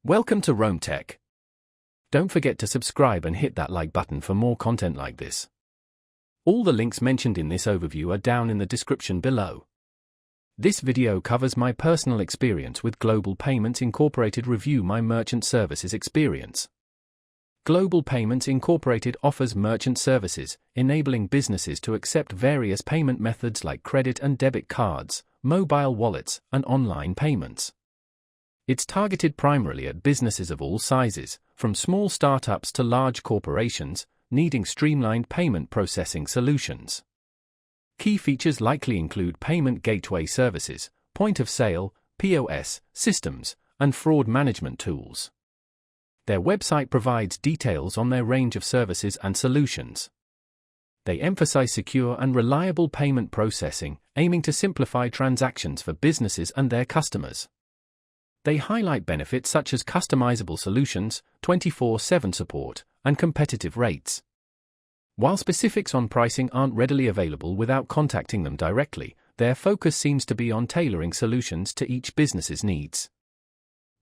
Welcome to Rome Tech. Don't forget to subscribe and hit that like button for more content like this. All the links mentioned in this overview are down in the description below. This video covers my personal experience with Global Payments Incorporated. Review my merchant services experience. Global Payments Incorporated offers merchant services, enabling businesses to accept various payment methods like credit and debit cards, mobile wallets, and online payments. It's targeted primarily at businesses of all sizes, from small startups to large corporations, needing streamlined payment processing solutions. Key features likely include payment gateway services, point of sale, POS, systems, and fraud management tools. Their website provides details on their range of services and solutions. They emphasize secure and reliable payment processing, aiming to simplify transactions for businesses and their customers. They highlight benefits such as customizable solutions, 24/7 support, and competitive rates. While specifics on pricing aren't readily available without contacting them directly, their focus seems to be on tailoring solutions to each business's needs.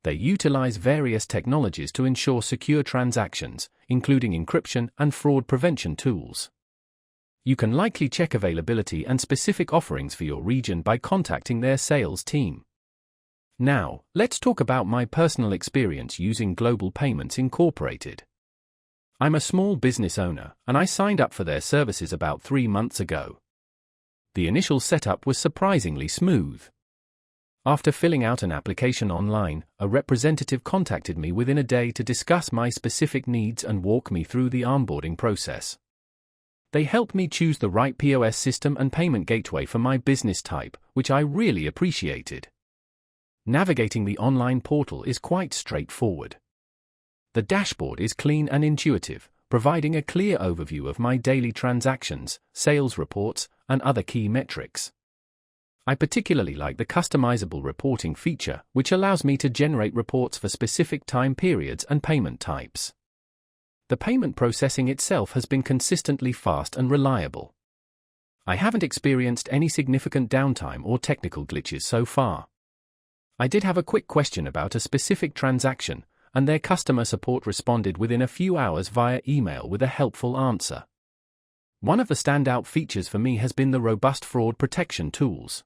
They utilize various technologies to ensure secure transactions, including encryption and fraud prevention tools. You can likely check availability and specific offerings for your region by contacting their sales team. Now, let's talk about my personal experience using Global Payments Incorporated. I'm a small business owner, and I signed up for their services about 3 months ago. The initial setup was surprisingly smooth. After filling out an application online, a representative contacted me within a day to discuss my specific needs and walk me through the onboarding process. They helped me choose the right POS system and payment gateway for my business type, which I really appreciated. Navigating the online portal is quite straightforward. The dashboard is clean and intuitive, providing a clear overview of my daily transactions, sales reports, and other key metrics. I particularly like the customizable reporting feature, which allows me to generate reports for specific time periods and payment types. The payment processing itself has been consistently fast and reliable. I haven't experienced any significant downtime or technical glitches so far. I did have a quick question about a specific transaction, and their customer support responded within a few hours via email with a helpful answer. One of the standout features for me has been the robust fraud protection tools.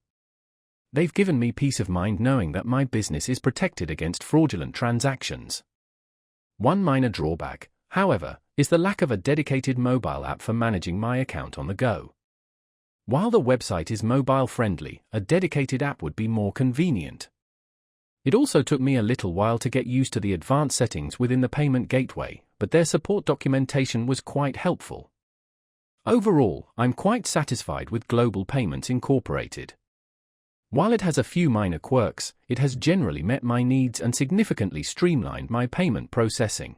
They've given me peace of mind knowing that my business is protected against fraudulent transactions. One minor drawback, however, is the lack of a dedicated mobile app for managing my account on the go. While the website is mobile-friendly, a dedicated app would be more convenient. It also took me a little while to get used to the advanced settings within the payment gateway, but their support documentation was quite helpful. Overall, I'm quite satisfied with Global Payments Incorporated. While it has a few minor quirks, it has generally met my needs and significantly streamlined my payment processing.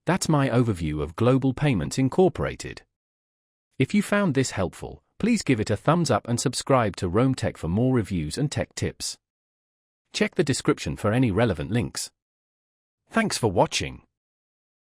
That's my overview of Global Payments Incorporated. If you found this helpful, please give it a thumbs up and subscribe to Rome Tech for more reviews and tech tips. Check the description for any relevant links. Thanks for watching.